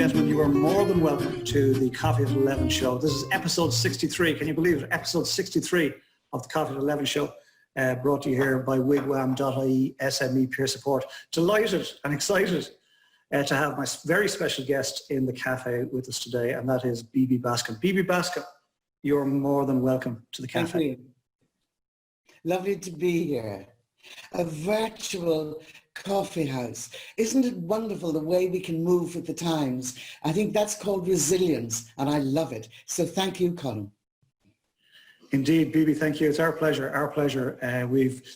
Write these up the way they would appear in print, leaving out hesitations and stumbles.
gentlemen, you are more than welcome to the Coffee at 11 show. This is episode 63. Can you believe it? Episode 63 of the Coffee at 11 show, brought to you here by wigwam.ie SME Peer Support. Delighted and excited to have my very special guest in the cafe with us today, and that is Bibi Baskin. Bibi Baskin, you're more than welcome to the cafe. Thank you. Lovely to be here. A virtual coffee house. Isn't it wonderful the way we can move with the times? I think that's called resilience, and I love it. So thank you, Colm. Indeed, Bibi, thank you. It's our pleasure. Our pleasure.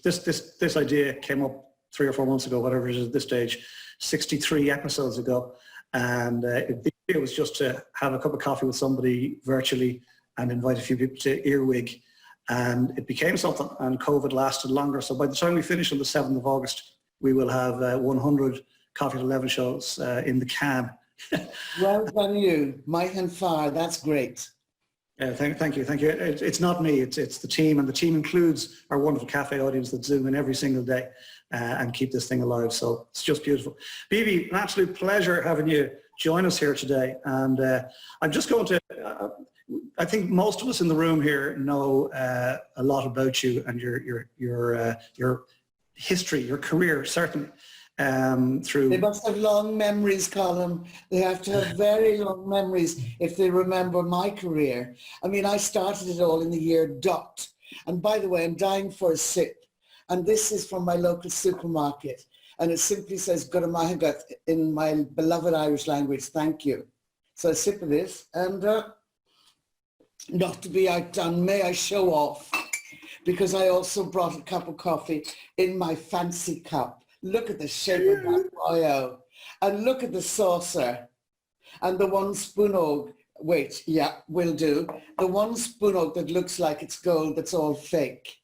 This idea came up 3 or 4 months ago, whatever it is at this stage, 63 episodes ago, and the idea was just to have a cup of coffee with somebody virtually and invite a few people to earwig, and it became something. And COVID lasted longer. So by the time we finish on the 7th of August, we will have 100 Coffee at 11 shows in the can. Well done, you, Mike and Far. That's great. Thank you. It's not me, it's the team, and the team includes our wonderful cafe audience that Zoom in every single day and keep this thing alive. So it's just beautiful. Bibi, an absolute pleasure having you join us here today. And I'm just going to, I think most of us in the room here know a lot about you and your history, your career, certainly. They must have long memories, Colm. They have to have very long memories if they remember my career. I mean, I started it all in the year dot. And by the way, I'm dying for a sip. And this is from my local supermarket. And it simply says, Guramahagat, in my beloved Irish language, thank you. So a sip of this, and not to be outdone, may I show off, because I also brought a cup of coffee in my fancy cup. Look at the shape of that boyo, and look at the saucer, and the one spoonog, wait, yeah, will do. The one spoonog that looks like it's gold, that's all fake.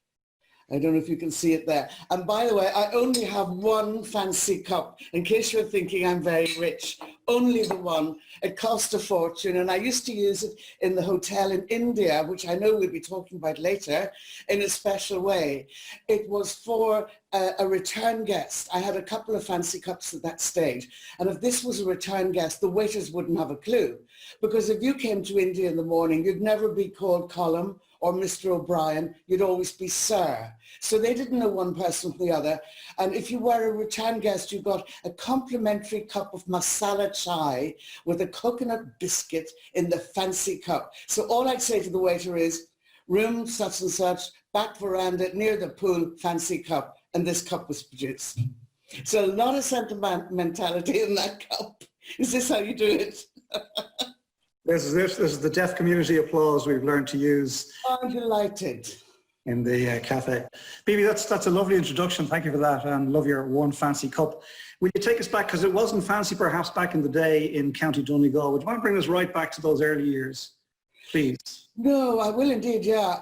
I don't know if you can see it there. And by the way, I only have one fancy cup, in case you're thinking I'm very rich. Only the one. It cost a fortune, and I used to use it in the hotel in India, which I know we'll be talking about later, in a special way. It was for a return guest. I had a couple of fancy cups at that stage, and if this was a return guest, the waiters wouldn't have a clue. Because if you came to India in the morning, you'd never be called Colm or Mr. O'Brien, you'd always be Sir. So they didn't know one person from the other. And if you were a return guest, you got a complimentary cup of masala chai with a coconut biscuit in the fancy cup. So all I'd say to the waiter is, room such and such, back veranda, near the pool, fancy cup. And this cup was produced. So a lot of sentimentality in that cup. Is this how you do it? This is the deaf community applause we've learned to use. I'm delighted. In the cafe. Bibi, that's a lovely introduction. Thank you for that, and love your one fancy cup. Will you take us back, because it wasn't fancy perhaps back in the day in County Donegal. Would you want to bring us right back to those early years, please? No, I will indeed, yeah.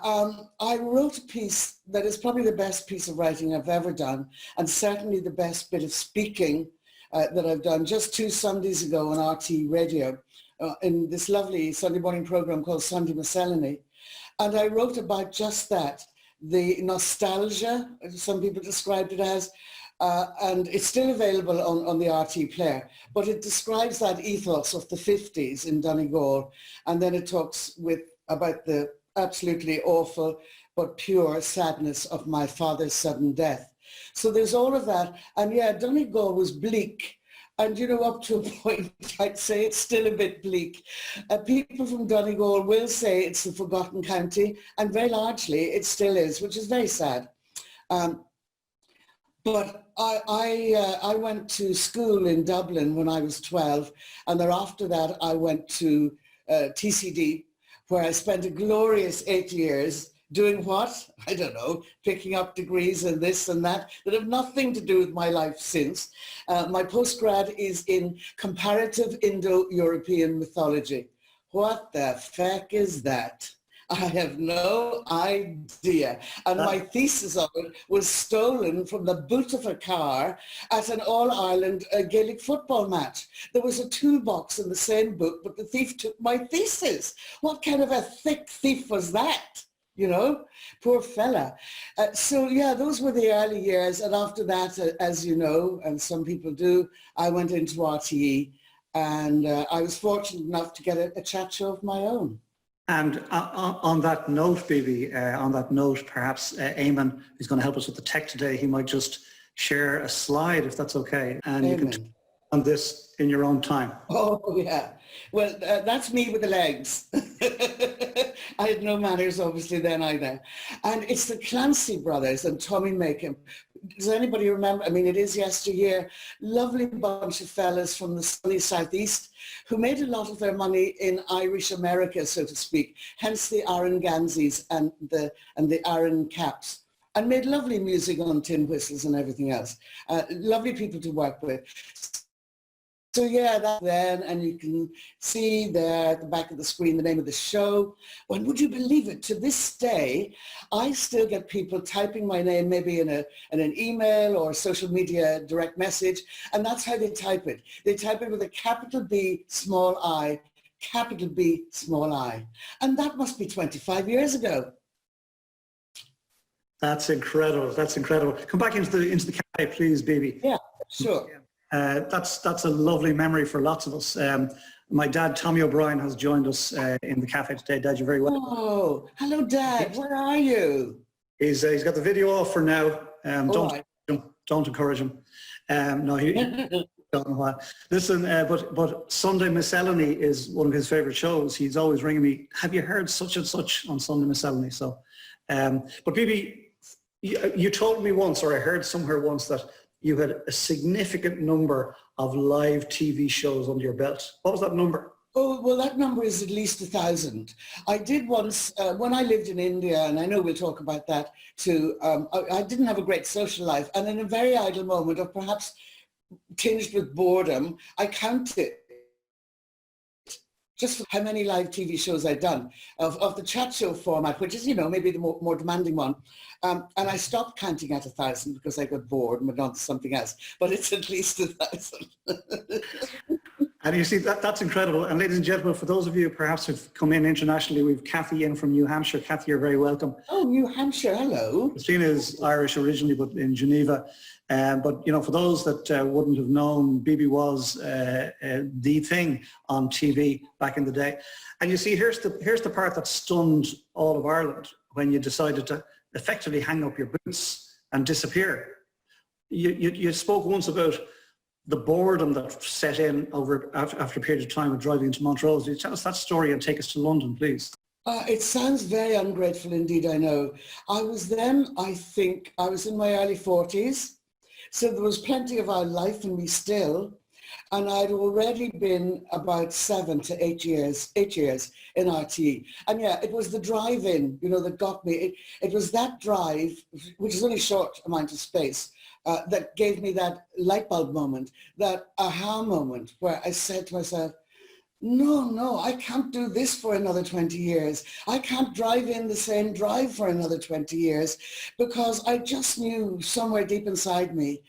I wrote a piece that is probably the best piece of writing I've ever done, and certainly the best bit of speaking that I've done just 2 Sundays ago on RT Radio in this lovely Sunday morning program called Sunday Miscellany. And I wrote about just that, the nostalgia, some people described it as, and it's still available on the RT player, but it describes that ethos of the 50s in Donegal, and then it talks about the absolutely awful but pure sadness of my father's sudden death. So there's all of that, and yeah, Donegal was bleak. And, you know, up to a point, I'd say it's still a bit bleak. People from Donegal will say it's the forgotten county, and very largely it still is, which is very sad. But I went to school in Dublin when I was 12, and thereafter that I went to TCD, where I spent a glorious 8 years doing what? I don't know, picking up degrees and this and that have nothing to do with my life since. My postgrad is in comparative Indo-European mythology. What the feck is that? I have no idea. And my thesis on it was stolen from the boot of a car at an All-Ireland Gaelic football match. There was a toolbox in the same book, but the thief took my thesis. What kind of a thick thief was that? You know, poor fella. So yeah, those were the early years. And after that, as you know, and some people do, I went into RTE And I was fortunate enough to get a chat show of my own. And on that note, Bibi, on that note, perhaps Eamon, who's going to help us with the tech today, he might just share a slide, if that's okay. And Amen. You can talk on this in your own time. Oh, yeah. Well, that's me with the legs. I had no manners, obviously, then either. And it's the Clancy brothers and Tommy Macon. Does anybody remember? I mean, it is yesteryear. Lovely bunch of fellas from the sunny southeast who made a lot of their money in Irish America, so to speak. Hence the Aaron Ganzis and the Aaron Caps. And made lovely music on tin whistles and everything else. Lovely people to work with. So yeah, that then, and you can see there at the back of the screen the name of the show. And would you believe it? To this day, I still get people typing my name maybe in an email or social media direct message, and that's how they type it. They type it with a capital B, small I, capital B, small I. And that must be 25 years ago. That's incredible. That's incredible. Come back into the cafe, please, Bibi. Yeah, sure. That's a lovely memory for lots of us. My dad, Tommy O'Brien, has joined us in the cafe today. Dad, you're very welcome. Oh, hello, Dad. Where are you? He's got the video off for now. Don't encourage him. No, he don't know why. Listen, but Sunday Miscellany is one of his favourite shows. He's always ringing me. Have you heard such and such on Sunday Miscellany? So, but Bibi, you told me once, or I heard somewhere once, that you had a significant number of live TV shows under your belt. What was that number? Oh, well, that number is at least 1,000. I did once, when I lived in India, and I know we'll talk about that too, I didn't have a great social life. And in a very idle moment, or perhaps tinged with boredom, I counted just how many live TV shows I'd done of the chat show format, which is, you know, maybe the more demanding one. And I stopped counting at 1,000 because I got bored and went on to something else. But it's at least 1,000. And you see, that's incredible. And ladies and gentlemen, for those of you perhaps who've come in internationally, we've Kathy in from New Hampshire. Kathy, you're very welcome. Oh, New Hampshire, hello. Christina is Irish originally, but in Geneva. But, you know, for those that wouldn't have known, Bibi was the thing on TV back in the day. And you see, here's the part that stunned all of Ireland when you decided to effectively hang up your boots and disappear. You spoke once about the boredom that set in after a period of time of driving into Montrose. Will you tell us that story and take us to London, please? It sounds very ungrateful indeed, I know. I was then, I think, I was in my early 40s. So there was plenty of our life in me still. And I'd already been about 7 to 8 years in RTE. And yeah, it was the drive-in, you know, that got me. It was that drive, which is only a short amount of space, that gave me that light bulb moment, that aha moment where I said to myself, no, I can't do this for another 20 years. I can't drive in the same drive for another 20 years, because I just knew somewhere deep inside me,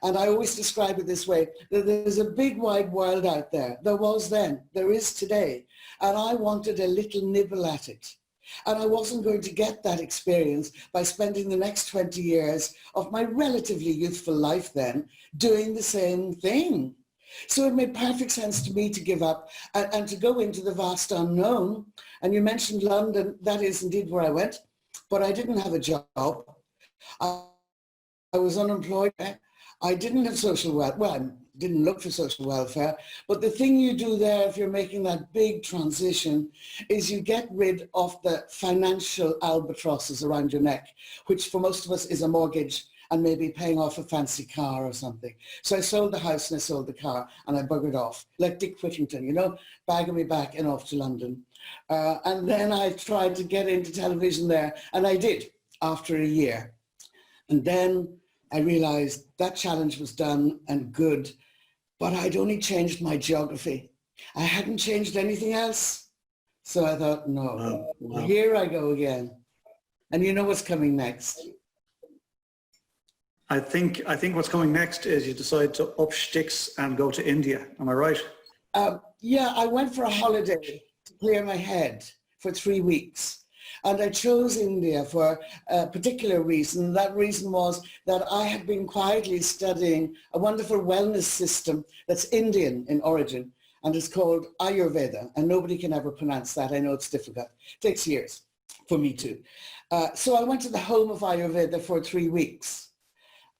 and I always describe it this way, that there's a big wide world out there. There was then, there is today, and I wanted a little nibble at it. And I wasn't going to get that experience by spending the next 20 years of my relatively youthful life then doing the same thing. So it made perfect sense to me to give up and to go into the vast unknown. And you mentioned London, that is indeed where I went, but I didn't have a job. I was unemployed. I didn't have social welfare. Well, I didn't look for social welfare, but the thing you do there if you're making that big transition is you get rid of the financial albatrosses around your neck, which for most of us is a mortgage and maybe paying off a fancy car or something. So I sold the house and I sold the car and I buggered off, like Dick Whittington, you know, bagging me back and off to London. And then I tried to get into television there, and I did after a year. And then I realized that challenge was done and good, but I'd only changed my geography. I hadn't changed anything else. So I thought, no, here I go again. And you know what's coming next? I think what's coming next is you decide to up sticks and go to India. Am I right? Yeah, I went for a holiday to clear my head for 3 weeks. And I chose India for a particular reason. That reason was that I had been quietly studying a wonderful wellness system that's Indian in origin, and it's called Ayurveda, and nobody can ever pronounce that. I know it's difficult. It takes years for me too. So I went to the home of Ayurveda for 3 weeks.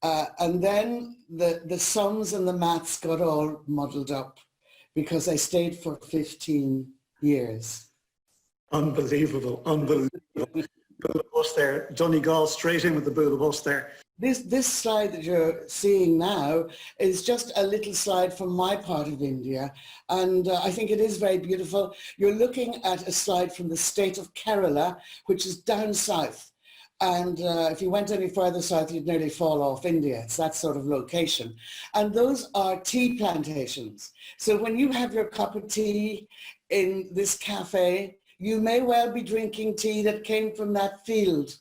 And then the sums and the maths got all muddled up because I stayed for 15 years. Unbelievable, unbelievable. Buddha bus there, Donegal, straight in with the Buddha bus there. This slide that you're seeing now is just a little slide from my part of India, and I think it is very beautiful. You're looking at a slide from the state of Kerala, which is down south. And if you went any further south, you'd nearly fall off India. It's that sort of location. And those are tea plantations. So when you have your cup of tea in this cafe, you may well be drinking tea that came from that field.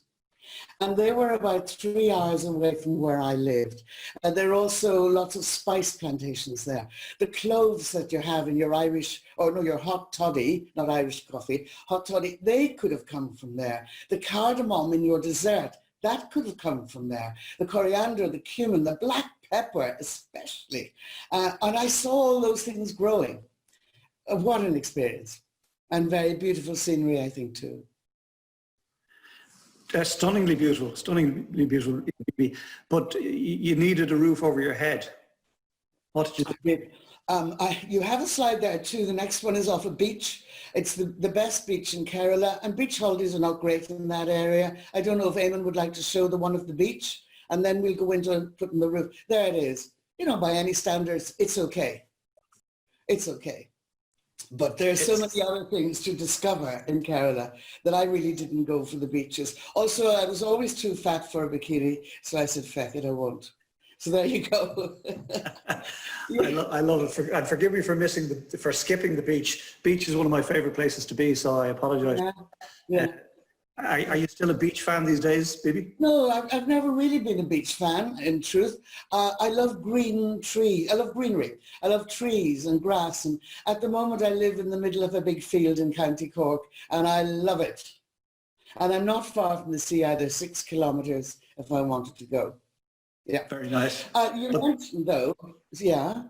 And they were about 3 hours away from where I lived. There are also lots of spice plantations there. The cloves that you have in your Irish, or no, your hot toddy, not Irish coffee, hot toddy, they could have come from there. The cardamom in your dessert, that could have come from there. The coriander, the cumin, the black pepper especially. And I saw all those things growing. What an experience. And very beautiful scenery, I think, too. Stunningly beautiful, but you needed a roof over your head. What did you do? You have a slide there too. The next one is off a beach. It's the best beach in Kerala, and beach holidays are not great in that area. I don't know if Eamon would like to show the one of the beach, and then we'll go into putting the roof. There it is. You know, by any standards, it's okay. It's okay. But there's so many other things to discover in Kerala that I really didn't go for the beaches. Also, I was always too fat for a bikini, so I said, feck it, I won't. So there you go. I love it. And forgive me for skipping the beach. Beach is one of my favorite places to be, so I apologize. Yeah. Are you still a beach fan these days, Bibi? No, I've never really been a beach fan, in truth. I love green trees. I love greenery. I love trees and grass. And at the moment, I live in the middle of a big field in County Cork, and I love it. And I'm not far from the sea either, 6 kilometres if I wanted to go. Yeah. Very nice. You mentioned, though, yeah.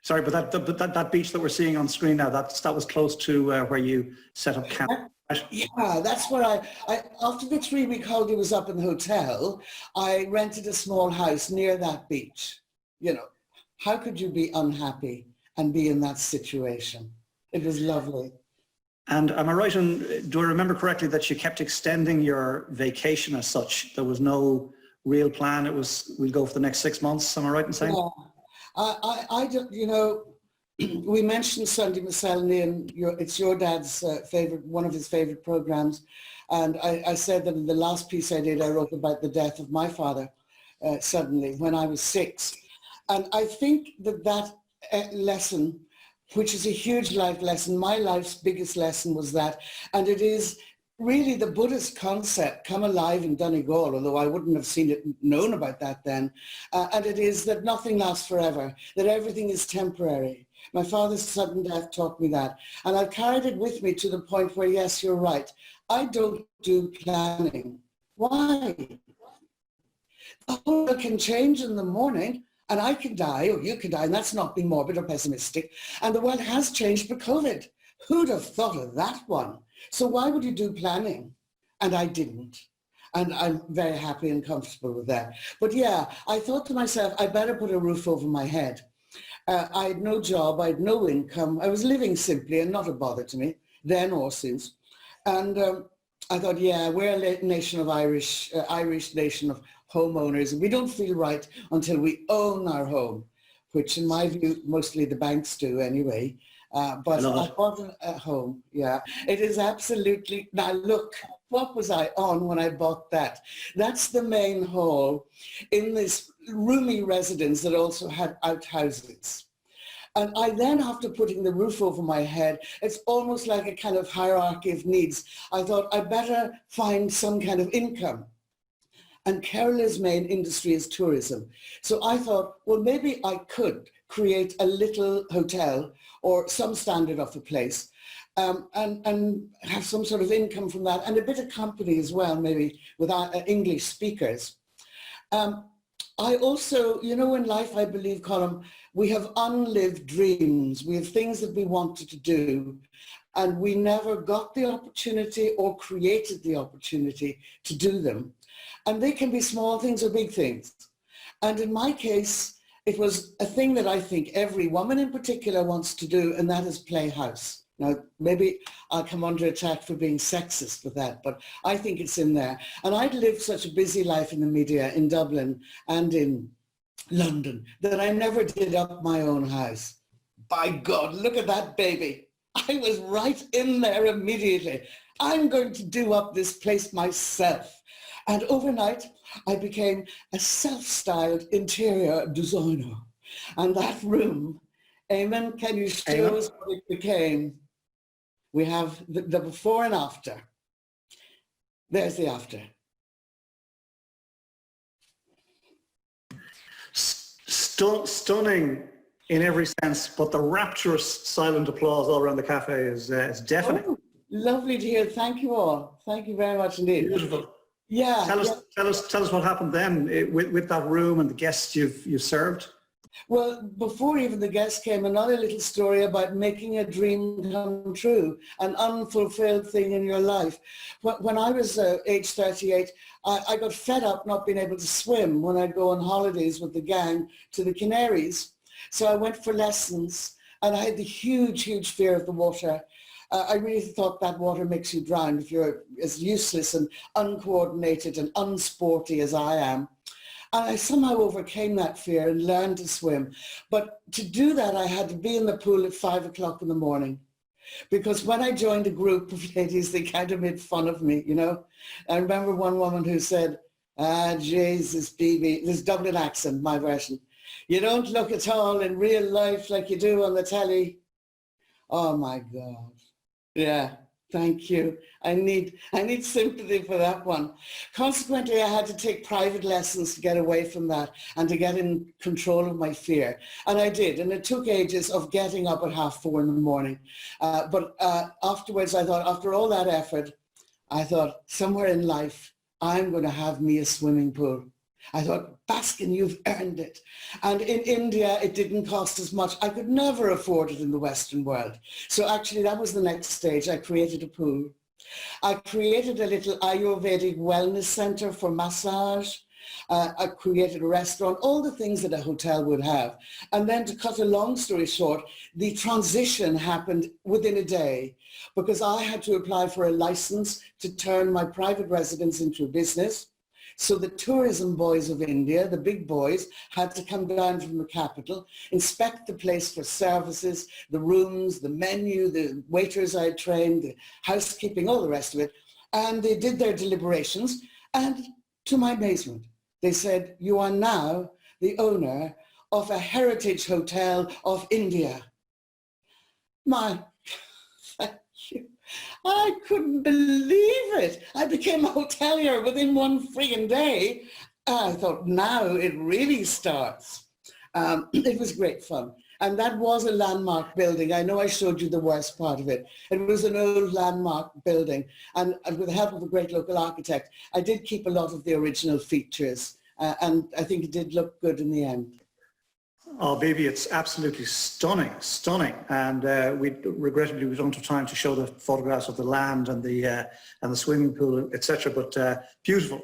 Sorry, but that beach that we're seeing on screen now, that was close to where you set up camp. Yeah, that's where I after the 3-week holiday was up in the hotel, I rented a small house near that beach. You know, how could you be unhappy and be in that situation? It was lovely. And am I right in, do I remember correctly that you kept extending your vacation as such? There was no real plan. It was, we'll go for the next 6 months. Am I right in saying? Yeah. I don't, you know, we mentioned Sunday Miscellany, and it's your dad's one of his favorite programs. And I said that in the last piece I did, I wrote about the death of my father suddenly when I was 6. And I think that lesson, which is a huge life lesson, my life's biggest lesson was that, and it is really the Buddhist concept come alive in Donegal, although I wouldn't have known about that then. And it is that nothing lasts forever, that everything is temporary. My father's sudden death taught me that. And I've carried it with me to the point where, yes, you're right. I don't do planning. Why? The whole world can change in the morning, and I can die, or you can die, and that's not being morbid or pessimistic. And the world has changed for COVID. Who'd have thought of that one? So why would you do planning? And I didn't. And I'm very happy and comfortable with that. But yeah, I thought to myself, I better put a roof over my head. I had no job, I had no income. I was living simply and not a bother to me, then or since. And I thought, yeah, we're a nation of Irish nation of homeowners. We don't feel right until we own our home, which in my view, mostly the banks do anyway. But I bought a home, yeah. It is absolutely, now look, what was I on when I bought that? That's the main hall in this roomy residence that also had outhouses. And I then, after putting the roof over my head, it's almost like a kind of hierarchy of needs. I thought I'd better find some kind of income. And Kerala's main industry is tourism. So I thought, well, maybe I could create a little hotel or some standard of a place and have some sort of income from that, and a bit of company as well, maybe with English speakers. I also, you know, in life, I believe, Colm, we have unlived dreams. We have things that we wanted to do, and we never got the opportunity or created the opportunity to do them. And they can be small things or big things. And in my case, it was a thing that I think every woman in particular wants to do, and that is play house. Now, maybe I'll come under attack for being sexist with that, but I think it's in there. And I'd lived such a busy life in the media in Dublin and in London that I never did up my own house. By God, look at that baby. I was right in there immediately. I'm going to do up this place myself. And overnight, I became a self-styled interior designer. And that room, Eamon, can you show us what it became? We have the before and after. There's the after. Stunning in every sense, but the rapturous silent applause all around the cafe is deafening. Oh, lovely to hear. Thank you all. Thank you very much indeed. Beautiful. Yeah. Tell us what happened then with that room and the guests you've served. Well, before even the guests came, another little story about making a dream come true, an unfulfilled thing in your life. When I was age 38, I got fed up not being able to swim when I'd go on holidays with the gang to the Canaries. So I went for lessons, and I had the huge, huge fear of the water. I really thought that water makes you drown if you're as useless and uncoordinated and unsporty as I am. And I somehow overcame that fear and learned to swim. But to do that, I had to be in the pool at 5 o'clock in the morning. Because when I joined a group of ladies, they kind of made fun of me, you know. I remember one woman who said, Jesus, Bibi, this Dublin accent, my version. You don't look at all in real life like you do on the telly. Oh my God. Yeah. Thank you. I need sympathy for that one. Consequently, I had to take private lessons to get away from that and to get in control of my fear. And I did. And it took ages of getting up at 4:30 in the morning. But afterwards, I thought, after all that effort, I thought, somewhere in life, I'm going to have me a swimming pool. I thought, Baskin, you've earned it. And in India, it didn't cost as much. I could never afford it in the Western world. So actually, that was the next stage. I created a pool. I created a little Ayurvedic wellness center for massage. I created a restaurant, all the things that a hotel would have. And then to cut a long story short, the transition happened within a day because I had to apply for a license to turn my private residence into a business. So the tourism boys of India, the big boys, had to come down from the capital, inspect the place for services, the rooms, the menu, the waiters I trained, the housekeeping, all the rest of it. And they did their deliberations. And to my amazement, they said, you are now the owner of a heritage hotel of India. Thank you. I couldn't believe it. I became a hotelier within one friggin' day. I thought, now it really starts. It was great fun. And that was a landmark building. I know I showed you the worst part of it. It was an old landmark building. And with the help of a great local architect, I did keep a lot of the original features. And I think it did look good in the end. Oh, Bibi, it's absolutely stunning. And regrettably we don't have time to show the photographs of the land and the swimming pool, etc. But beautiful.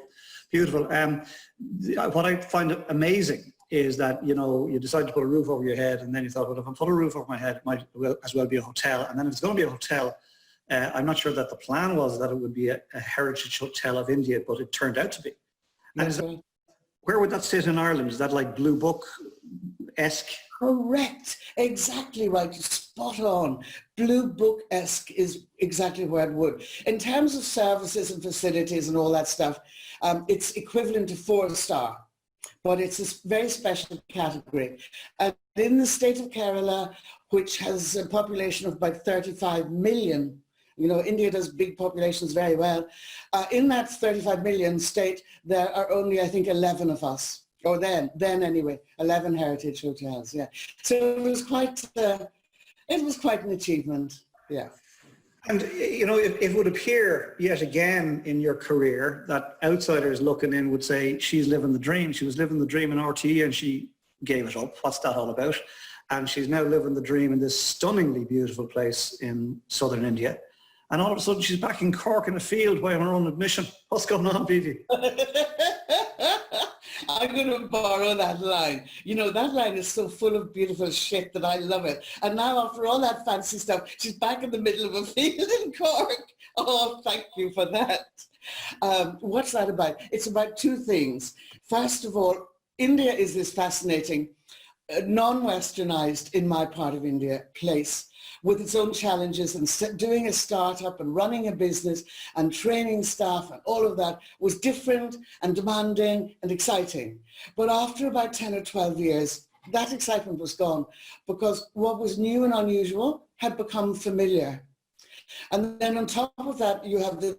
What I find amazing is that, you know, you decide to put a roof over your head, and then you thought, well, if I put a roof over my head, it might as well be a hotel. And then if it's going to be a hotel, I'm not sure that the plan was that it would be a heritage hotel of India, but it turned out to be. And where would that sit in Ireland? Is that like Blue Book-esque? Correct. Exactly right. Spot on. Blue Book-esque is exactly where it would. In terms of services and facilities and all that stuff, it's equivalent to 4-star, but it's a very special category. And in the state of Kerala, which has a population of about 35 million, you know, India does big populations very well. In that 35 million state, there are only, I think, 11 of us. Or then anyway, 11 heritage hotels, yeah. So it was quite an achievement, yeah. And, you know, it would appear yet again in your career that outsiders looking in would say she's living the dream. She was living the dream in RTE and she gave it up. What's that all about? And she's now living the dream in this stunningly beautiful place in southern India. And all of a sudden she's back in Cork in a field by her own admission. What's going on, Bibi? I'm going to borrow that line. You know, that line is so full of beautiful shit that I love it. And now after all that fancy stuff, she's back in the middle of a field in Cork. Oh, thank you for that. What's that about? It's about two things. First of all, India is this fascinating, non-westernized, in my part of India, place with its own challenges, and doing a startup and running a business and training staff and all of that was different and demanding and exciting. But after about 10 or 12 years, that excitement was gone because what was new and unusual had become familiar. And then on top of that, you have the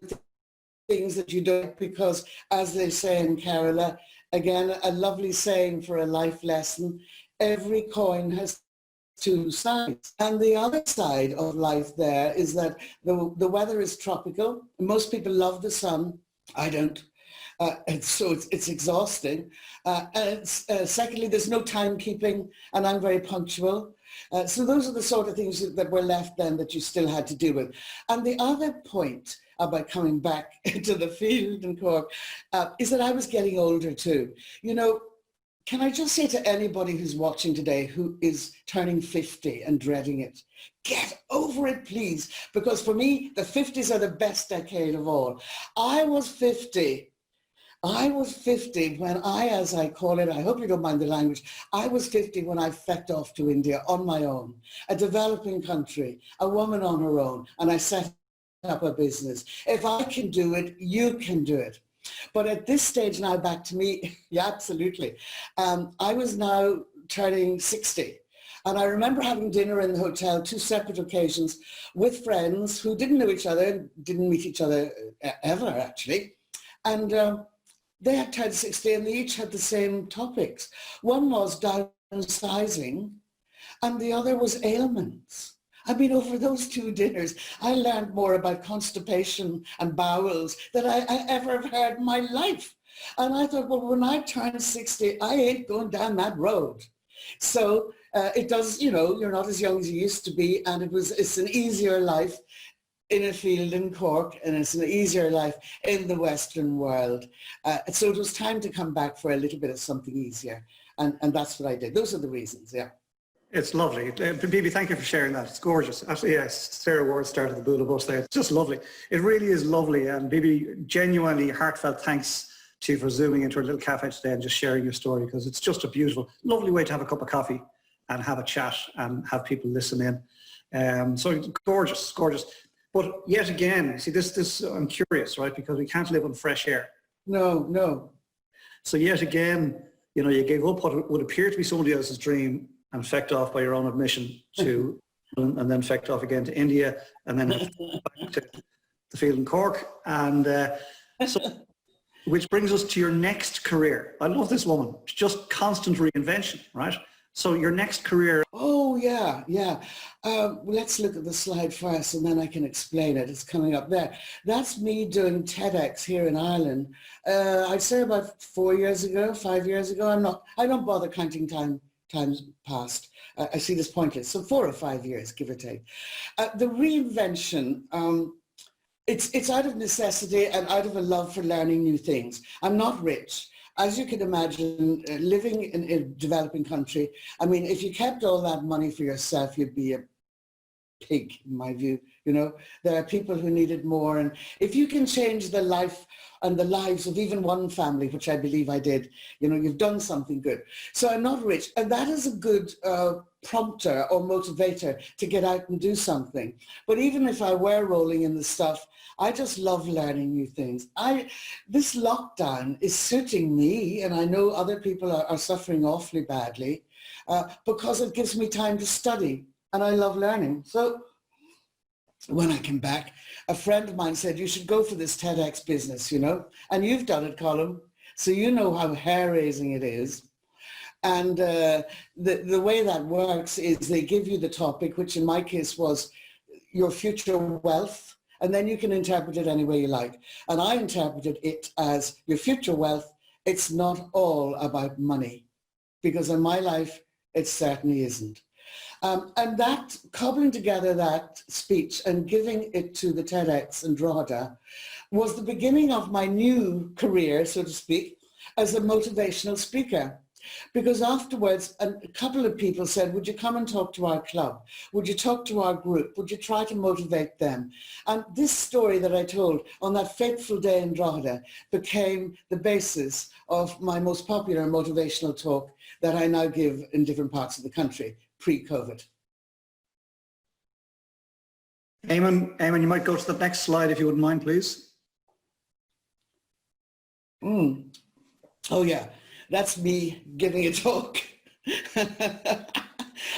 things that you do, because as they say in Kerala, again, a lovely saying for a life lesson, every coin has two sides. And the other side of life there is that the weather is tropical. Most people love the sun. I don't. So it's exhausting. Secondly, there's no timekeeping, and I'm very punctual. So those are the sort of things that were left then that you still had to deal with. And the other point about coming back to the field in Cork is that I was getting older too. You know, can I just say to anybody who's watching today who is turning 50 and dreading it, get over it, please. Because for me, the 50s are the best decade of all. I was 50 when I, as I call it, I hope you don't mind the language, I was 50 when I fecked off to India on my own, a developing country, a woman on her own, and I set up a business. If I can do it, you can do it. But at this stage now, back to me, yeah, absolutely. I was now turning 60. And I remember having dinner in the hotel, 2 separate occasions, with friends who didn't know each other, didn't meet each other ever, actually. And they had turned 60 and they each had the same topics. One was downsizing and the other was ailments. I mean, over those 2 dinners, I learned more about constipation and bowels than I ever have heard in my life. And I thought, well, when I turn 60, I ain't going down that road. So it does, you know, you're not as young as you used to be, and it's an easier life in a field in Cork, and it's an easier life in the Western world. So it was time to come back for a little bit of something easier. And that's what I did. Those are the reasons, yeah. It's lovely. Bibi, thank you for sharing that. It's gorgeous. Actually, yes, Sarah Ward started the Buddha bus there. It's just lovely. It really is lovely. And Bibi, genuinely heartfelt thanks to you for zooming into our little cafe today and just sharing your story, because it's just a beautiful, lovely way to have a cup of coffee and have a chat and have people listen in. So gorgeous, gorgeous. But yet again, see, this I'm curious, right? Because we can't live on fresh air. No. So yet again, you know, you gave up what would appear to be somebody else's dream and fecked off by your own admission to, and then fecked off again to India, and then back to the field in Cork. And so, which brings us to your next career. I love this woman. It's just constant reinvention, right? So your next career. Oh, yeah. Let's look at the slide first and then I can explain it. It's coming up there. That's me doing TEDx here in Ireland. I'd say about 4 years ago, 5 years ago. I don't bother counting times past. I see this pointless. So 4 or 5 years, give or take. The reinvention, it's out of necessity and out of a love for learning new things. I'm not rich. As you can imagine, living in a developing country, I mean, if you kept all that money for yourself, you'd be a pig, in my view. You know, there are people who need it more. And if you can change the life and the lives of even one family, which I believe I did, you know, you've done something good. So I'm not rich. And that is a good prompter or motivator to get out and do something. But even if I were rolling in the stuff, I just love learning new things. This lockdown is suiting me, and I know other people are suffering awfully badly because it gives me time to study, and I love learning. So when I came back, a friend of mine said, you should go for this TEDx business, you know, and you've done it, Colm, so you know how hair-raising it is. And the way that works is they give you the topic, which in my case was, your future wealth, and then you can interpret it any way you like. And I interpreted it as your future wealth. It's not all about money, because in my life, it certainly isn't. And that, cobbling together that speech and giving it to the TEDx in Drogheda was the beginning of my new career, so to speak, as a motivational speaker. Because afterwards, a couple of people said, would you come and talk to our club? Would you talk to our group? Would you try to motivate them? And this story that I told on that fateful day in Drogheda became the basis of my most popular motivational talk that I now give in different parts of the country, pre-COVID. Eamon, you might go to the next slide if you wouldn't mind, please. Oh yeah, that's me giving a talk.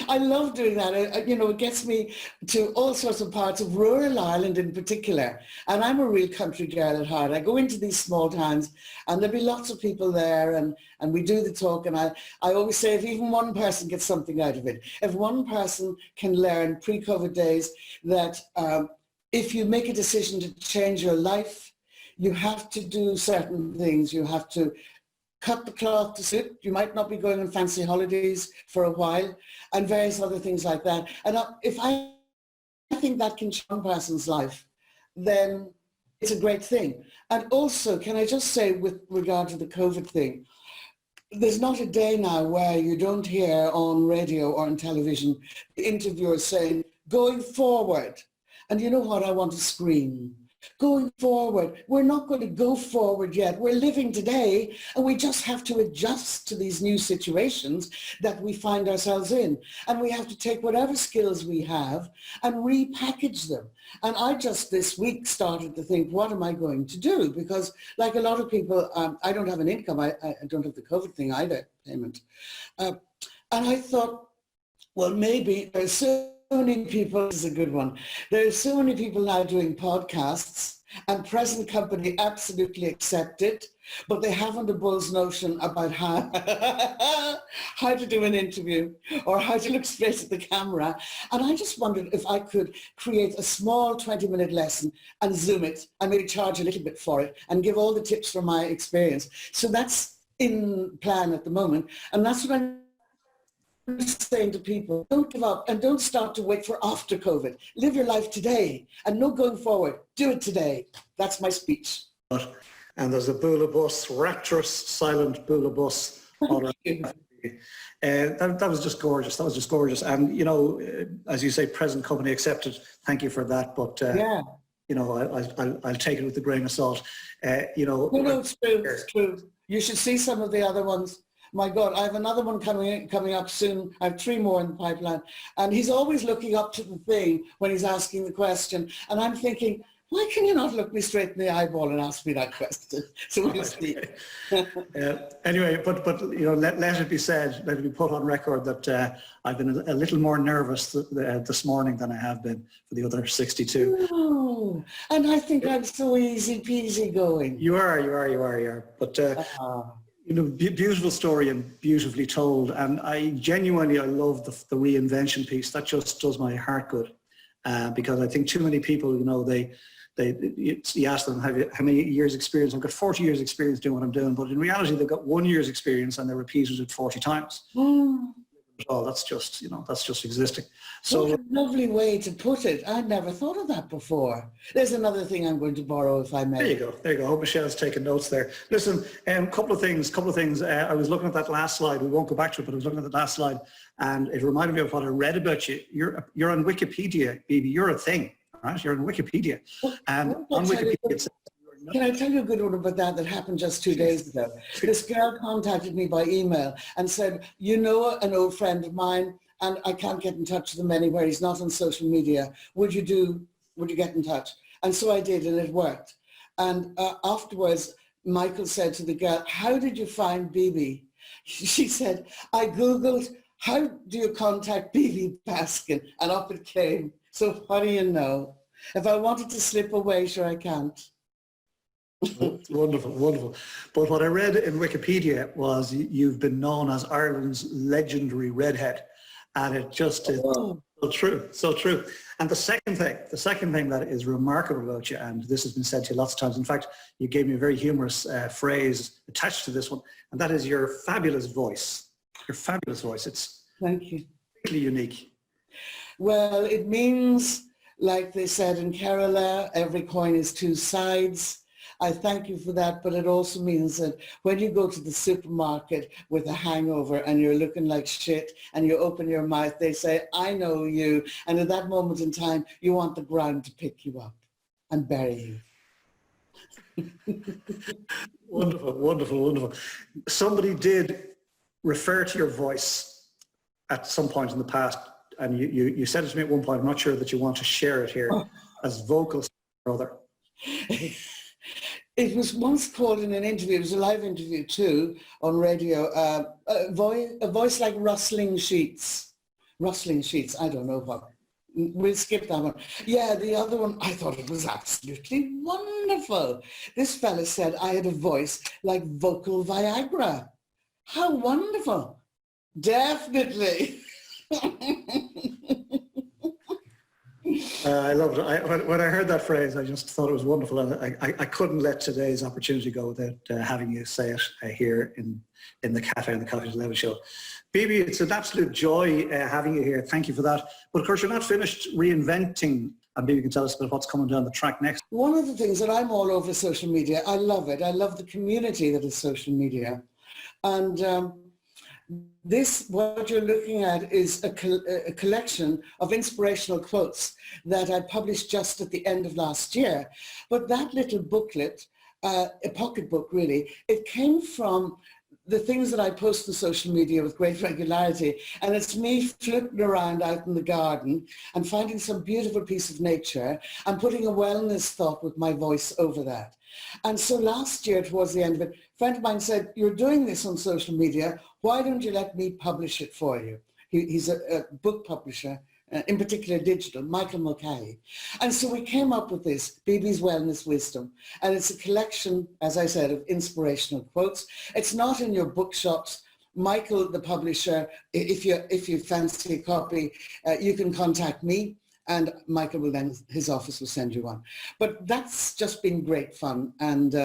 I love doing that. It gets me to all sorts of parts of rural Ireland in particular. And I'm a real country girl at heart. I go into these small towns and there'll be lots of people there, and we do the talk. And I always say, if even one person gets something out of it, if one person can learn pre-COVID days that if you make a decision to change your life, you have to do certain things. You have to cut the cloth to suit. You might not be going on fancy holidays for a while, and various other things like that. And if I think that can change one person's life, then it's a great thing. And also, can I just say, with regard to the COVID thing, there's not a day now where you don't hear on radio or on television the interviewers saying, going forward. And you know what? I want to scream. Going forward. We're not going to go forward yet. We're living today, and we just have to adjust to these new situations that we find ourselves in. And we have to take whatever skills we have and repackage them. And I just this week started to think, what am I going to do? Because like a lot of people, I don't have an income. I don't have the COVID thing either, payment. And I thought, well, maybe there's so many people, this is a good one. There are so many people now doing podcasts, and present company absolutely accept it, but they haven't a bull's notion about how to do an interview or how to look straight at the camera. And I just wondered if I could create a small 20-minute lesson and Zoom it and maybe charge a little bit for it and give all the tips from my experience. So that's in plan at the moment. And that's what I'm saying to people, don't give up and don't start to wait for after COVID. Live your life today and no going forward. Do it today. That's my speech. And there's a bula bus, rapturous, silent bula bus. That was just gorgeous. That was just gorgeous. And, as you say, present company accepted. Thank you for that. But, yeah. I'll take it with a grain of salt. No, it's true. It's true. You should see some of the other ones. My God, I have another one coming up soon. I have 3 more in the pipeline. And he's always looking up to the thing when he's asking the question. And I'm thinking, why can you not look me straight in the eyeball and ask me that question? So we'll see. Anyway, but let it be said, let it be put on record that I've been a little more nervous this morning than I have been for the other 62. Oh, and I think I'm so easy peasy going. You are. But beautiful story and beautifully told. And I genuinely love the reinvention piece. That just does my heart good, because I think too many people, you ask them, how many years experience? I've got 40 years experience doing what I'm doing, but in reality, they've got 1 year's experience and they repeated it 40 times. Oh, that's just existing. So what a lovely way to put it. I'd never thought of that before. There's another thing I'm going to borrow, if I may. There you go. I hope Michelle's taking notes there. Listen, couple of things. I was looking at that last slide. We won't go back to it, but I was looking at the last slide, and it reminded me of what I read about you. You're on Wikipedia, Bibi. You're a thing, right? You're on Wikipedia, and on Wikipedia it says. Can I tell you a good one about that happened just 2 days ago? This girl contacted me by email and said, an old friend of mine, and I can't get in touch with him anywhere. He's not on social media. Would you get in touch? And so I did, and it worked. And afterwards, Michael said to the girl, how did you find Bibi? She said, I Googled, how do you contact Bibi Baskin? And up it came. So what do you know? If I wanted to slip away, sure I can't. Wonderful. But what I read in Wikipedia was you've been known as Ireland's legendary redhead, and it just is So true, so true. And the second thing that is remarkable about you, and this has been said to you lots of times, in fact, you gave me a very humorous phrase attached to this one, and that is your fabulous voice. Your fabulous voice. It's Thank you. really unique. Well, it means, like they said in Kerala, every coin is two sides. I thank you for that, but it also means that when you go to the supermarket with a hangover and you're looking like shit and you open your mouth, they say, I know you. And at that moment in time, you want the ground to pick you up and bury you. Wonderful, wonderful, wonderful. Somebody did refer to your voice at some point in the past, and you said it to me at one point, I'm not sure that you want to share it here, as vocal brother. It was once called in an interview, it was a live interview too, on radio, a voice like rustling sheets. Rustling sheets, I don't know what. We'll skip that one. Yeah, the other one, I thought it was absolutely wonderful. This fella said I had a voice like vocal Viagra. How wonderful. Definitely. I love it. When I heard that phrase, I just thought it was wonderful, and I couldn't let today's opportunity go without having you say it here in the cafe on the Coffee to Level show. Bibi, it's an absolute joy having you here. Thank you for that. But of course, you're not finished reinventing, and Bibi can tell us about what's coming down the track next. One of the things that I'm all over social media, I love it. I love the community that is social media. And what you're looking at is a collection of inspirational quotes that I published just at the end of last year. But that little booklet, a pocketbook really, it came from the things that I post on social media with great regularity. And it's me floating around out in the garden and finding some beautiful piece of nature and putting a wellness thought with my voice over that. And so last year, towards the end of it, a friend of mine said, you're doing this on social media, why don't you let me publish it for you? He's a book publisher, in particular digital, Michael Mulcahy. And so we came up with this, Bibi's Wellness Wisdom. And it's a collection, as I said, of inspirational quotes. It's not in your bookshops. Michael, the publisher, if you fancy a copy, you can contact me. And Michael will then, his office will send you one. But that's just been great fun. And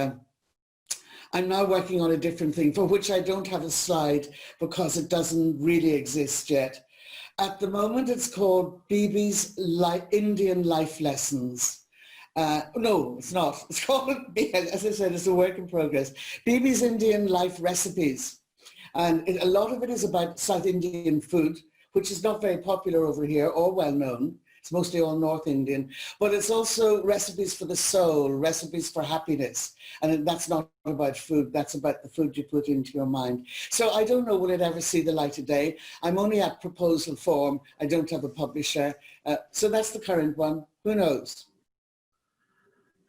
I'm now working on a different thing for which I don't have a slide because it doesn't really exist yet. At the moment, it's called Bibi's Indian Life Lessons. No, it's not. It's called, as I said, it's a work in progress. Bibi's Indian Life Recipes. And a lot of it is about South Indian food, which is not very popular over here or well known. It's mostly all North Indian, but it's also recipes for the soul, recipes for happiness. And that's not about food, that's about the food you put into your mind. So I don't know will it ever see the light of day. I'm only at proposal form. I don't have a publisher. So that's the current one. Who knows?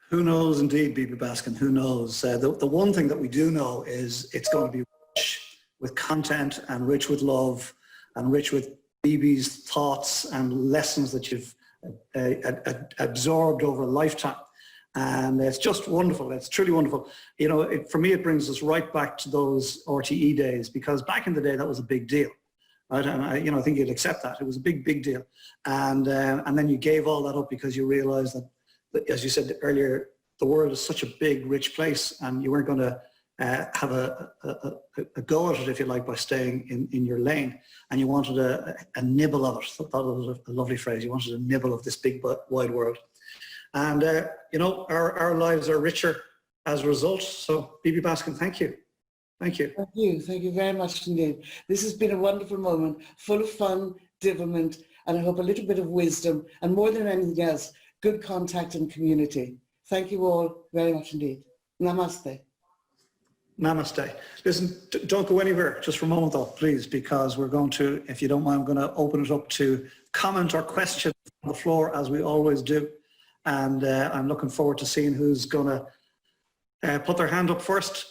Who knows indeed, Bibi Baskin, who knows? The one thing that we do know is it's going to be rich with content and rich with love and rich with Bibi's thoughts and lessons that you've absorbed over a lifetime. And it's just wonderful. It's truly wonderful. You know, for me, it brings us right back to those RTE days, because back in the day, that was a big deal. Right? And I think you'd accept that. It was a big, big deal. And then you gave all that up because you realized that, as you said earlier, the world is such a big, rich place, and you weren't going to have a go at it, if you like, by staying in your lane, and you wanted a nibble of it. I thought it was a lovely phrase. You wanted a nibble of this big, wide world. And, you know, our lives are richer as a result. So, Bibi Baskin, thank you. Thank you. Thank you. Thank you very much indeed. This has been a wonderful moment, full of fun, development, and I hope a little bit of wisdom, and more than anything else, good contact and community. Thank you all very much indeed. Namaste. Namaste. Listen, don't go anywhere just for a moment though, please, because we're going to, if you don't mind, I'm going to open it up to comment or question on the floor, as we always do. And I'm looking forward to seeing who's going to put their hand up first.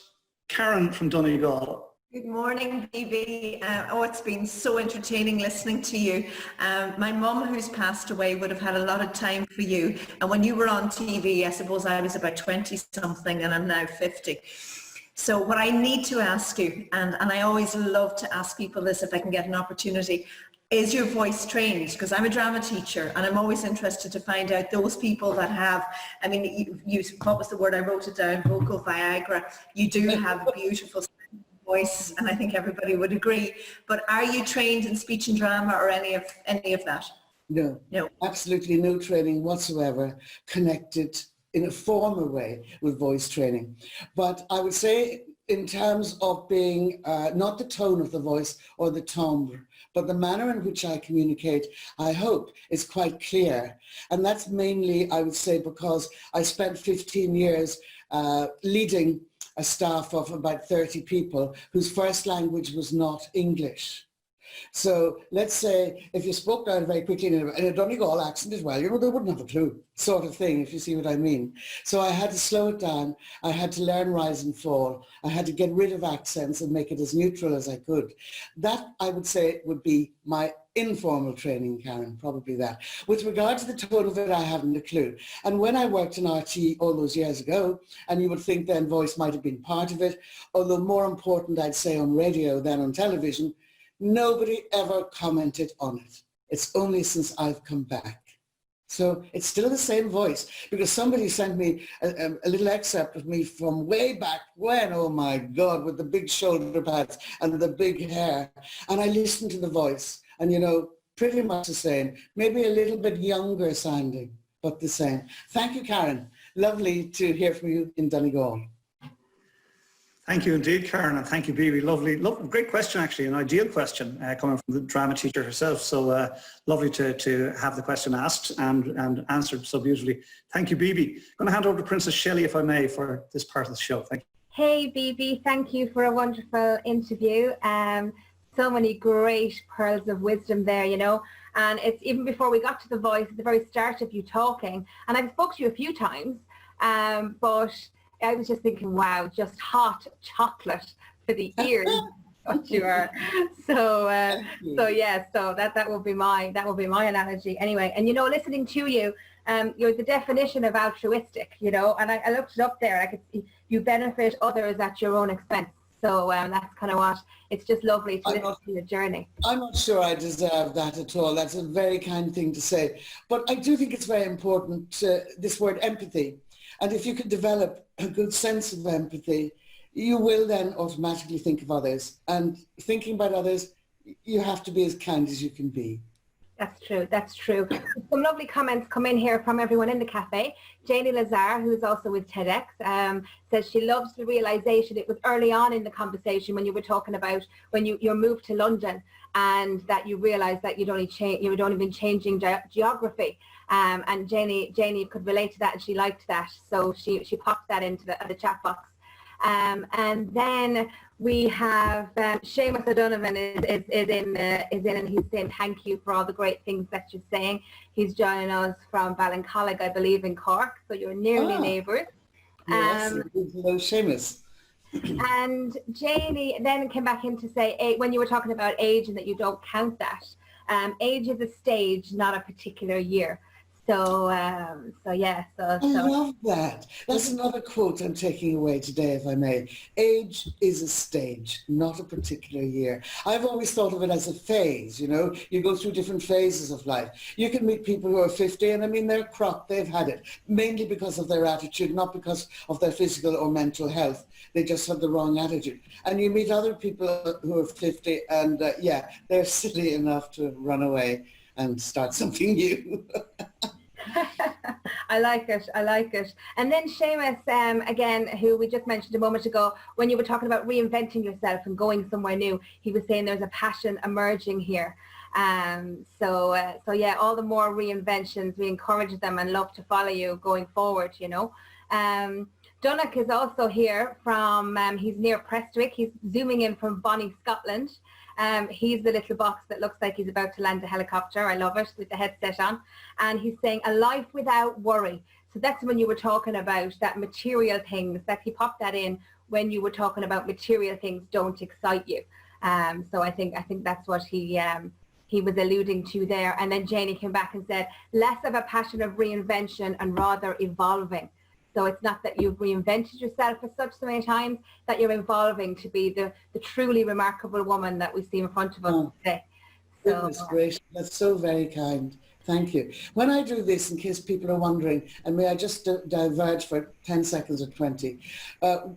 Karen from Donegal. Good morning, Bibi. It's been so entertaining listening to you. My mum, who's passed away, would have had a lot of time for you. And when you were on TV, I suppose I was about 20-something and I'm now 50. So what I need to ask you, and I always love to ask people this if I can get an opportunity, is your voice trained? Because I'm a drama teacher and I'm always interested to find out those people that have, I mean, what was the word, I wrote it down, vocal Viagra. You do have a beautiful voice, and I think everybody would agree. But are you trained in speech and drama or any of that? No, No. absolutely no training whatsoever connected in a formal way with voice training. But I would say in terms of being not the tone of the voice or the timbre, but the manner in which I communicate, I hope, is quite clear. And that's mainly, I would say, because I spent 15 years leading a staff of about 30 people whose first language was not English. So let's say if you spoke down very quickly in a Donegal accent as well, you know, they wouldn't have a clue, sort of thing, if you see what I mean. So I had to slow it down. I had to learn rise and fall. I had to get rid of accents and make it as neutral as I could. That, I would say, would be my informal training, Karen, probably that. With regard to the tone of it, I haven't a clue. And when I worked in RT all those years ago, and you would think then voice might have been part of it, although more important, I'd say, on radio than on television, nobody ever commented on it. It's only since I've come back. So it's still the same voice, because somebody sent me a little excerpt of me from way back when, oh my God, with the big shoulder pads and the big hair. And I listened to the voice and, you know, pretty much the same, maybe a little bit younger sounding, but the same. Thank you, Karen. Lovely to hear from you in Donegal. Thank you indeed, Karen, and thank you, Bibi. Lovely, great question, actually, an ideal question coming from the drama teacher herself. So lovely to have the question asked and answered so beautifully. Thank you, Bibi. I'm going to hand over to Princess Shelley, if I may, for this part of the show. Thank you. Hey, Bibi, thank you for a wonderful interview. So many great pearls of wisdom there, you know. And it's even before we got to the voice, at the very start of you talking, and I've spoke to you a few times, but I was just thinking, wow, just hot chocolate for the ears. What you are. So yeah, so that will be my analogy anyway. And you know, listening to you, you're the definition of altruistic, you know, and I looked it up there. I could see you benefit others at your own expense. So that's kind of what, it's just lovely to listen to your journey. I'm not sure I deserve that at all. That's a very kind thing to say. But I do think it's very important, this word empathy. And if you can develop a good sense of empathy, you will then automatically think of others. And thinking about others, you have to be as kind as you can be. That's true. That's true. Some lovely comments come in here from everyone in the cafe. Janie Lazar, who's also with TEDx, says she loves the realization. It was early on in the conversation when you were talking about when you moved to London, and that you realized that you'd only been changing geography. And Janie could relate to that, and she liked that. So she popped that into the chat box. And then we have Seamus O'Donovan is in, and he's saying thank you for all the great things that you're saying. He's joining us from Ballincollig, I believe, in Cork. So you're nearly neighbours. Yes, hello, Seamus. And Janie then came back in to say, when you were talking about age and that you don't count that, age is a stage, not a particular year. So yeah. I love that. That's another quote I'm taking away today, if I may. Age is a stage, not a particular year. I've always thought of it as a phase, you know. You go through different phases of life. You can meet people who are 50 and I mean they're cropped, they've had it, mainly because of their attitude, not because of their physical or mental health. They just have the wrong attitude. And you meet other people who are 50 and yeah, they're silly enough to run away and start something new. I like it. And then Seamus, again, who we just mentioned a moment ago, when you were talking about reinventing yourself and going somewhere new, he was saying there's a passion emerging here. So yeah, all the more reinventions, we encourage them and love to follow you going forward, you know. Donach is also here from, he's near Prestwick. He's zooming in from Bonnie, Scotland. He's the little box that looks like he's about to land a helicopter. I love it, with the headset on. And he's saying, a life without worry. So that's when you were talking about that material things, that he popped that in when you were talking about material things don't excite you. So I think that's what he was alluding to there. And then Janie came back and said, less of a passion of reinvention and rather evolving. So it's not that you've reinvented yourself as such so many times, that you're evolving to be the truly remarkable woman that we see in front of us today. Goodness gracious, that's so very kind. Thank you. When I do this, in case people are wondering, and may I just diverge for 10 seconds or 20,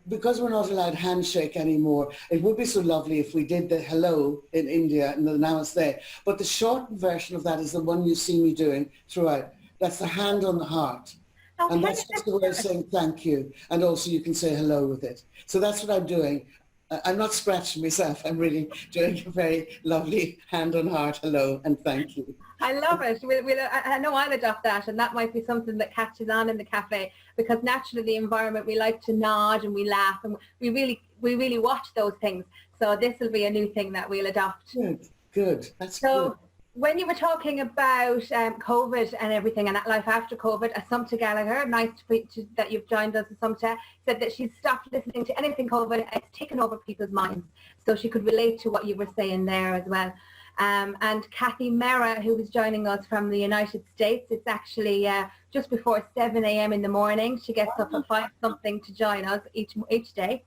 because we're not allowed handshake anymore, it would be so lovely if we did the hello in India and the namaste, but the shortened version of that is the one you see me doing throughout. That's the hand on the heart. Okay. And that's just the way of saying thank you. And also you can say hello with it. So that's what I'm doing. I'm not scratching myself. I'm really doing a very lovely hand on heart hello and thank you. I love it. I know I'll adopt that, and that might be something that catches on in the cafe, because naturally the environment, we like to nod and we laugh, and we really watch those things. So this will be a new thing that we'll adopt. Good. That's so good. When you were talking about COVID and everything and that life after COVID, Assumpta Gallagher, nice that you've joined us, Assumpta, said that she's stopped listening to anything COVID and it's taken over people's minds. So she could relate to what you were saying there as well. And Kathy Mera, who was joining us from the United States, it's actually just before 7 a.m. in the morning. She gets up at 5 something to join us each day.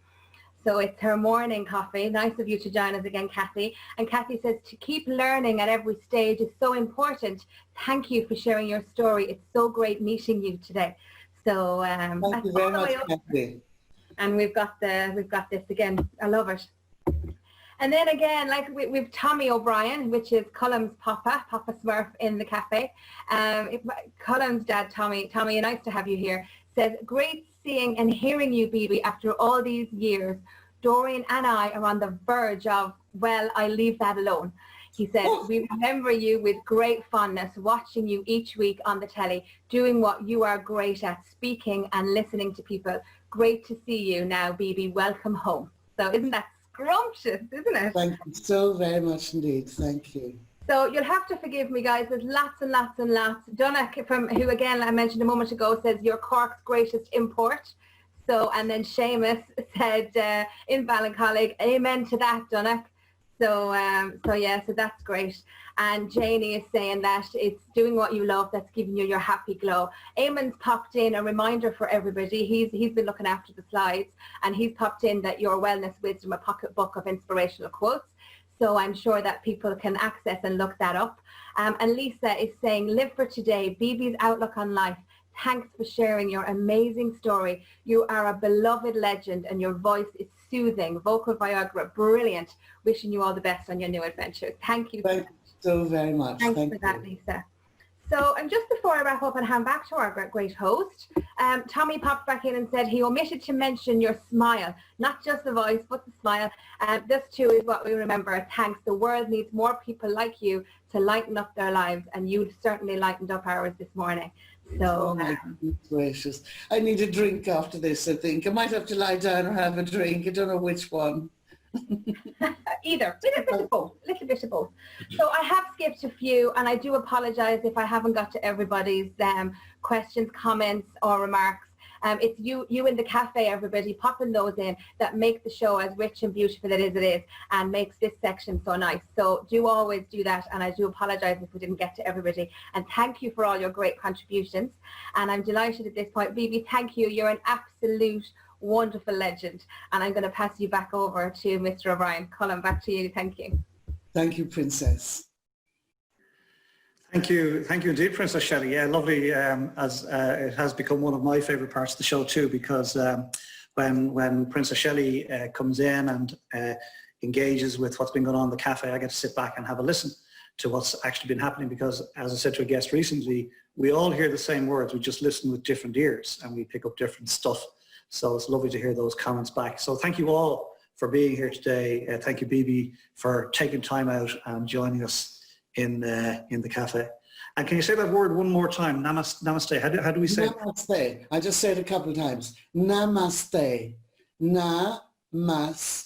So it's her morning coffee. Nice of you to join us again, Kathy. And Kathy says, to keep learning at every stage is so important. Thank you for sharing your story. It's so great meeting you today. So thank you very much, Kathy. And we've got this again. I love it. And then again, like we've Tommy O'Brien, which is Colm's Papa Smurf in the cafe. Colm's dad, Tommy, nice to have you here, says, great seeing and hearing you, Bibi, after all these years. Doreen and I are on the verge of, well, I leave that alone. He said, we remember you with great fondness, watching you each week on the telly, doing what you are great at, speaking and listening to people. Great to see you now, Bibi. Welcome home. So isn't that scrumptious, isn't it? Thank you so very much indeed. Thank you. So you'll have to forgive me, guys. There's lots and lots and lots. Donach, who again I mentioned a moment ago, says you're Cork's greatest import. So, and then Seamus said in Ballincollig, amen to that, Donach. So yeah, so that's great. And Janie is saying that it's doing what you love that's giving you your happy glow. Eamon's popped in a reminder for everybody. He's been looking after the slides, and he's popped in that your Wellness Wisdom, a pocket book of inspirational quotes. So I'm sure that people can access and look that up. And Lisa is saying, live for today, Bibi's outlook on life. Thanks for sharing your amazing story. You are a beloved legend and your voice is soothing. Vocal Viagra, brilliant. Wishing you all the best on your new adventure. Thank you. Thank you so very much. Thanks for that, Lisa. So, and just before I wrap up and hand back to our great host, Tommy popped back in and said he omitted to mention your smile, not just the voice, but the smile. This too is what we remember. Thanks. The world needs more people like you to lighten up their lives, and you certainly lightened up ours this morning. So, oh my goodness gracious. I need a drink after this, I think. I might have to lie down or have a drink. I don't know which one. Either. A little bit of both. So I have skipped a few, and I do apologize if I haven't got to everybody's questions, comments or remarks. It's you in the cafe, everybody, popping those in that make the show as rich and beautiful as it is and makes this section so nice. So do always do that, and I do apologize if we didn't get to everybody. And thank you for all your great contributions. And I'm delighted at this point. Bibi, thank you. You're an absolute wonderful legend. And I'm going to pass you back over to Mr. O'Brien. Colm, back to you. Thank you. Thank you, Princess. Thank you indeed, Princess Shelley. Yeah, lovely. As it has become one of my favourite parts of the show too, because when Princess Shelley comes in and engages with what's been going on in the cafe, I get to sit back and have a listen to what's actually been happening. Because, as I said to a guest recently, we all hear the same words. We just listen with different ears and we pick up different stuff. So it's lovely to hear those comments back. So thank you all for being here today. Thank you, Bibi, for taking time out and joining us in the cafe. And can you say that word one more time? Namaste. How do we say it? Namaste. I just said it a couple of times. Namaste. Namaste.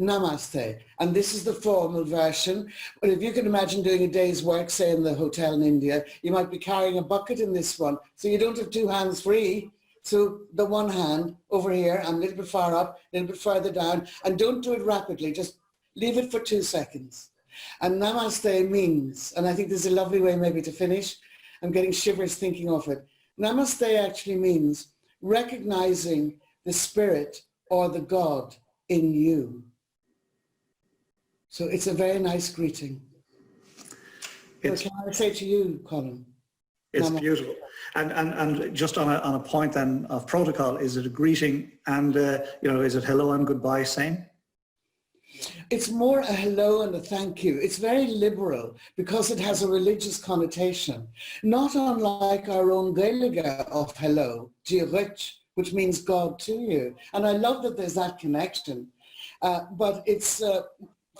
Namaste. And this is the formal version. But if you can imagine doing a day's work, say in the hotel in India, you might be carrying a bucket in this one. So you don't have two hands free. So the one hand over here and a little bit far up, a little bit further down. And don't do it rapidly. Just leave it for 2 seconds. And namaste means, and I think this is a lovely way maybe to finish, I'm getting shivers thinking of it. Namaste actually means recognizing the spirit or the God in you. So it's a very nice greeting. It's, can I say to you, Colm? it's beautiful. And just on a point then of protocol, is it a greeting and, is it hello and goodbye same? It's more a hello and a thank you. It's very liberal because it has a religious connotation, not unlike our own Gaeilge of hello, Diarich, which means God to you. And I love that there's that connection. But it's,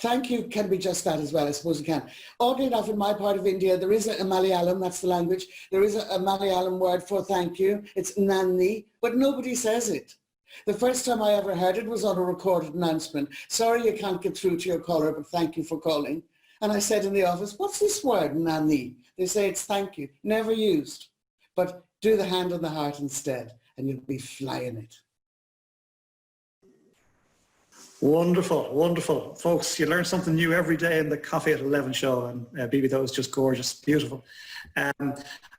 thank you can be just that as well, I suppose it can. Oddly enough, in my part of India, there is a Malayalam, that's the language, there is a Malayalam word for thank you. It's nandi, but nobody says it. The first time I ever heard it was on a recorded announcement. Sorry you can't get through to your caller, but thank you for calling. And I said in the office, what's this word, nani? They say it's thank you, never used. But do the hand on the heart instead, and you'll be flying it. Wonderful, wonderful. Folks, you learn something new every day in the Coffee at 11 show, and Bibi, that was just gorgeous, beautiful.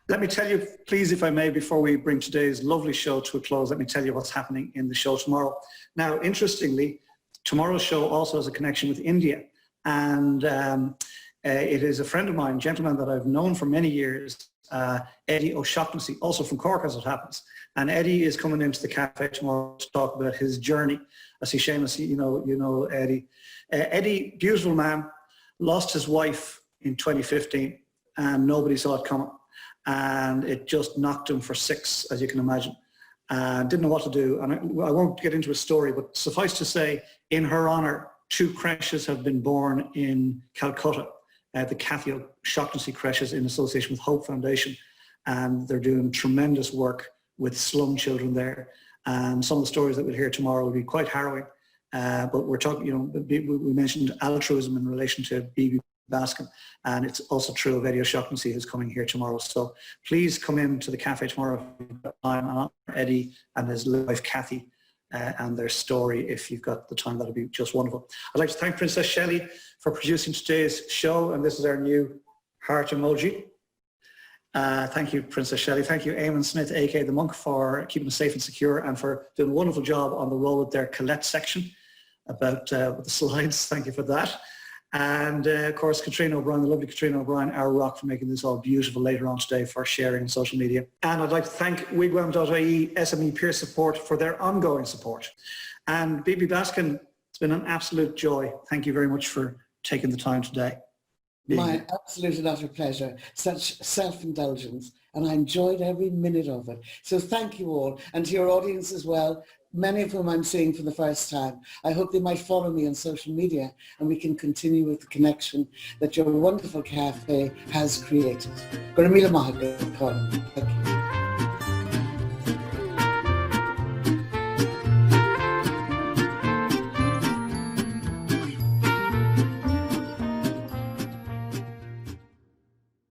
Let me tell you, please, if I may, before we bring today's lovely show to a close, let me tell you what's happening in the show tomorrow. Now, interestingly, tomorrow's show also has a connection with India, and it is a friend of mine, a gentleman that I've known for many years, Eddie O'Shaughnessy, also from Cork as it happens. And Eddie is coming into the cafe tomorrow to talk about his journey. I see Seamus, you know Eddie. Eddie, beautiful man, lost his wife in 2015 and nobody saw it coming. And it just knocked him for six, as you can imagine. Didn't know what to do. And I won't get into a story, but suffice to say, in her honour, 2 creches have been born in Calcutta, the Cathy O'Shaughnessy creches in association with Hope Foundation. And they're doing tremendous work with slum children there. And some of the stories that we'll hear tomorrow will be quite harrowing. But we're talking, we mentioned altruism in relation to Bibi Baskin, and it's also true of Eddie O'Shaughnessy, who's coming here tomorrow. So please come in to the cafe tomorrow if you've got time, and honor Eddie and his wife Cathy and their story. If you've got the time, that'll be just wonderful. I'd like to thank Princess Shelley for producing today's show, and this is our new heart emoji. Thank you, Princess Shelley. Thank you, Eamon Smith, aka The Monk, for keeping us safe and secure and for doing a wonderful job on the roll with their Colette section about with the slides. Thank you for that. And of course, Katrina O'Brien, the lovely Katrina O'Brien, our rock, for making this all beautiful later on today for sharing on social media. And I'd like to thank wigwam.ie SME Peer Support for their ongoing support. And Bibi Baskin, it's been an absolute joy. Thank you very much for taking the time today. My absolute and utter pleasure. Such self-indulgence, and I enjoyed every minute of it. So thank you all, and to your audience as well, many of whom I'm seeing for the first time. I hope they might follow me on social media and we can continue with the connection that your wonderful cafe has created. Thank you.